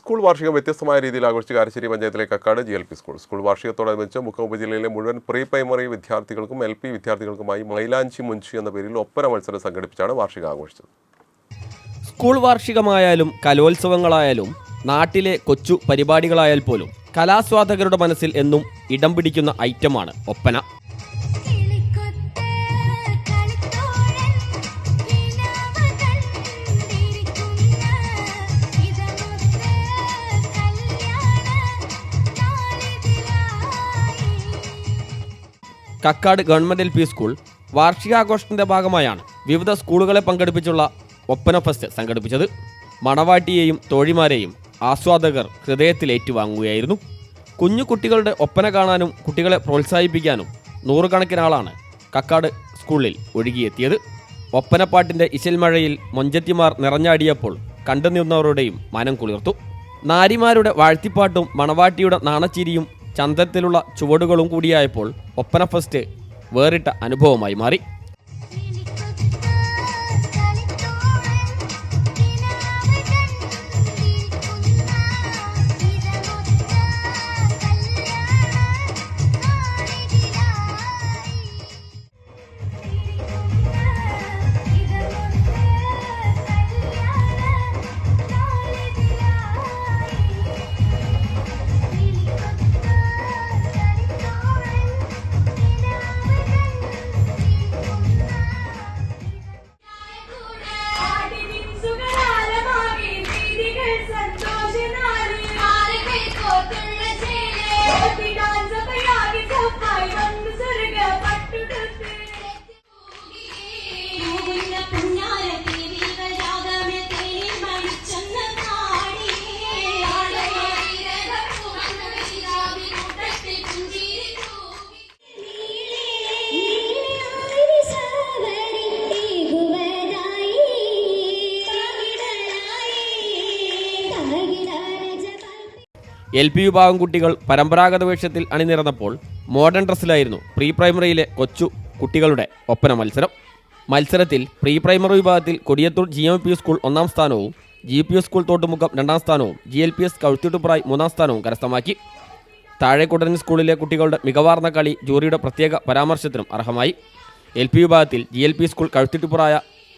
School വാർഷികം വ്യത്യസ്തമായ രീതിയിൽ ആഘോഷിച്ച കാരശ്ശേരി പഞ്ചായത്തിലെ കക്കാട് GLP സ്കൂൾ വാർഷികത്തോടനുബന്ധിച്ച് മുക്കം ഉപജില്ലയിലെ മുഴുവൻ പ്രീ പ്രൈമറി വിദ്യാർത്ഥികൾക്കും LP വിദ്യാർത്ഥികൾക്കുമായി മൈലാഞ്ചി മുഞ്ചി എന്ന പേരിൽ ഒപ്പന മത്സരം സംഘടിപ്പിച്ചാണ് വാർഷികം ആഘോഷിച്ചത്. സ്കൂൾ വാർഷികമായാലും കലോത്സവങ്ങളായാലും നാട്ടിലെ കൊച്ചു പരിപാടികളായാൽ പോലും കലാസ്വാദകരുടെ മനസ്സിൽ എന്നും ഇടം പിടിക്കുന്ന ഐറ്റമാണ് ഒപ്പന. കക്കാട് ഗവൺമെൻറ് LP സ്കൂൾ വാർഷികാഘോഷത്തിൻ്റെ ഭാഗമായാണ് വിവിധ സ്കൂളുകളെ പങ്കെടുപ്പിച്ചുള്ള ഒപ്പന ഫെസ്റ്റ് സംഘടിപ്പിച്ചത്. മണവാട്ടിയെയും തോഴിമാരെയും ആസ്വാദകർ ഹൃദയത്തിലേറ്റുവാങ്ങുകയായിരുന്നു. കുഞ്ഞു കുട്ടികളുടെ ഒപ്പന കാണാനും കുട്ടികളെ പ്രോത്സാഹിപ്പിക്കാനും നൂറുകണക്കിന് ആളാണ് കക്കാട് സ്കൂളിൽ ഒഴുകിയെത്തിയത്. ഒപ്പനപ്പാട്ടിൻ്റെ ഇശൽമഴയിൽ മൊഞ്ചത്തിമാർ നിറഞ്ഞാടിയപ്പോൾ കണ്ടുനിന്നവരുടെയും മനം കുളിർത്തു. നാരിമാരുടെ വാഴ്ത്തിപ്പാട്ടും മണവാട്ടിയുടെ നാണച്ചിരിയും ചന്തത്തിലുള്ള ചുവടുകളും കൂടിയായപ്പോൾ ഒപ്പന ഫെസ്റ്റ് വേറിട്ട അനുഭവമായി മാറി. LP വിഭാഗം കുട്ടികൾ പരമ്പരാഗത വേഷത്തിൽ അണിനിരന്നപ്പോൾ മോഡേൺ ഡ്രസ്സിലായിരുന്നു പ്രീ പ്രൈമറിയിലെ കൊച്ചു കുട്ടികളുടെ ഒപ്പന മത്സരം. മത്സരത്തിൽ പ്രീ പ്രൈമറി വിഭാഗത്തിൽ കൊടിയത്തൂർ GMP സ്കൂൾ 1ാം സ്ഥാനവും GPS സ്കൂൾ തോട്ടുമുഖം 2ാം സ്ഥാനവും GLPS കഴുത്തിട്ടുപ്രായ് 3ാം സ്ഥാനവും കരസ്ഥമാക്കി. താഴെക്കുടൻ സ്കൂളിലെ കുട്ടികളുടെ മികവാർന്ന കളി ജൂറിയുടെ പ്രത്യേക പരാമർശത്തിനും അർഹമായി. LP വിഭാഗത്തിൽ GLP സ്കൂൾ കഴുത്തിട്ടുപ്രായ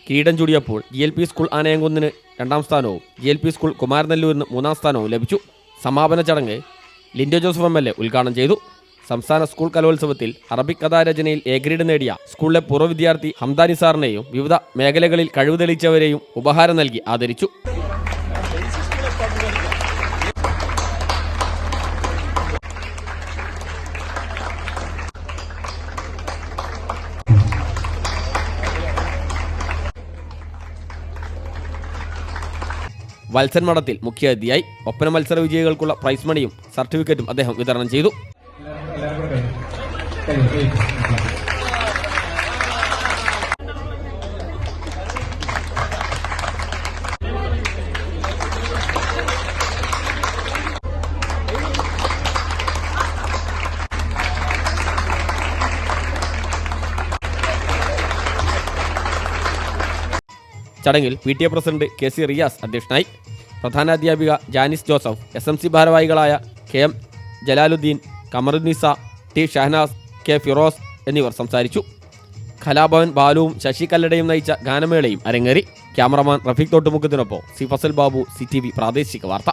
കിരീടം ചൂടിയപ്പോൾ GLP സ്കൂൾ ആനയംകുന്നിന് 2ാം സ്ഥാനവും GLP സ്കൂൾ കുമാരനെല്ലൂരിന് 3ാം സ്ഥാനവും ലഭിച്ചു. സമാപന ചടങ്ങ് ലിൻഡോ ജോസഫ് MLA ഉദ്ഘാടനം ചെയ്തു. സംസ്ഥാന സ്കൂൾ കലോത്സവത്തിൽ അറബിക് കഥാരചനയിൽ A ഗ്രേഡ് നേടിയ സ്കൂളിലെ പൂർവ്വ വിദ്യാർത്ഥി ഹംദാനി സാറിനെയും വിവിധ മേഖലകളിൽ കഴിവ് തെളിയിച്ചവരെയും ഉപഹാരം നൽകി ആദരിച്ചു. വത്സൻ മഠത്തിൽ മുഖ്യാതിഥിയായി. ഒപ്പന മത്സര വിജയികൾക്കുള്ള പ്രൈസ് മണിയും സർട്ടിഫിക്കറ്റും അദ്ദേഹം വിതരണം ചെയ്തു. ചടങ്ങിൽ PTA പ്രസിഡന്റ് KC റിയാസ് അധ്യക്ഷനായി. പ്രധാനാധ്യാപിക ജാനിസ് ജോസഫ്, SMC ഭാരവാഹികളായ KM Jalaluddin, Kamarunnisa, T Shahanas, K Firoz എന്നിവർ സംസാരിച്ചു. കലാഭവൻ ബാലുവും ശശി കല്ലടയും നയിച്ച ഗാനമേളയും അരങ്ങേറി. ക്യാമറമാൻ റഫീഖ് തോട്ടുമുഖത്തിനൊപ്പം C ഫസൽ ബാബു, CTV പ്രാദേശിക വാർത്ത.